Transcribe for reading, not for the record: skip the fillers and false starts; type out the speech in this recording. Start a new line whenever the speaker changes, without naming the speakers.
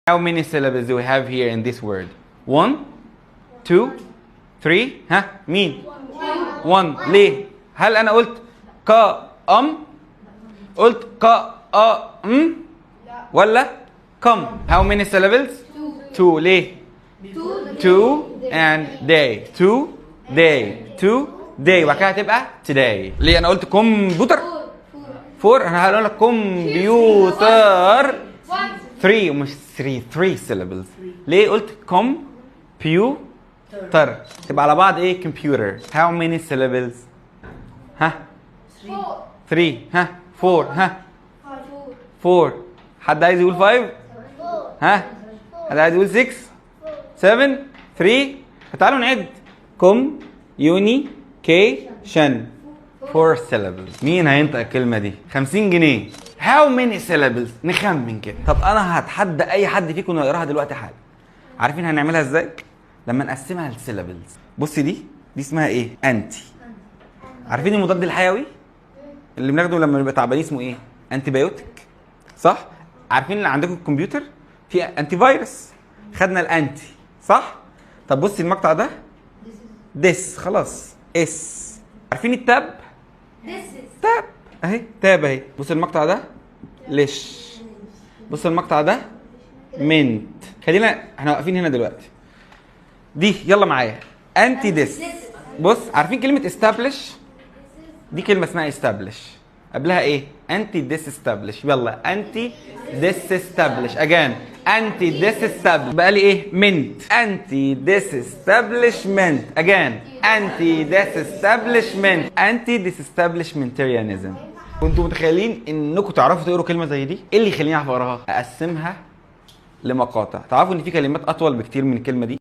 How many syllables do we have here in this word? 1 2 3 ها مين؟ 1 ليه؟ هل أنا قلت ك قلت ك ولا كم؟ How many syllables? 2 ليه؟ 2 and day 2 day وبعد كده هتبقى today. ليه أنا قلت كمبيوتر؟ 4 أنا هقول لك كمبيوتر 3 ومش 3 syllables. ليه قلت كمبيوتر؟ تبقى على بعض ايه computer. How many syllables؟ ها 3 ها 4 ها 4 حد عايز يقول 5؟ ها حد عايز يقول 6 7 3 تعالوا نعد communication 4 syllables. مين هينطق الكلمة دي؟ 50 جنيه. How many syllables؟ نخمن كده. طب أنا هتحدى أي حد فيكم إنه يقراها دلوقتي حالا. عارفين هنعملها إزاي؟ لما نقسمها لسيلابلز. بصي دي اسمها إيه؟ أنتي. عارفين المضاد الحيوي؟ اللي بناخده لما نبقى تعبانين اسمه إيه؟ أنتي بايوتيك. صح؟ عارفين اللي عندكم الكمبيوتر؟ في أنتي فيروس. خدنا الأنتي. صح؟ طب بصي المقطع ده. this خلاص. اس. عارفين التاب؟ تاب. اهي تاب اهي. بص المقطع ده ليش. بص المقطع ده منت. خلينا احنا واقفين هنا دلوقتي. دي يلا معايا انتي ديس. بص عارفين كلمة establish؟ دي كلمة اسمها establish. قبلها ايه؟ انتي ديس establish. يلا انتي ديس establish again. انتي ديس establish. بقى لي ايه؟ منت. انتي ديس establishment again. انتي ديس establishment. انتي ديس establishmentarianism. كنتوا متخيلين انكم تعرفوا تقروا كلمه زي دي؟ ايه اللي يخليني اعرف اقراها؟ اقسمها لمقاطع. تعرفوا ان في كلمات اطول بكتير من الكلمه دي؟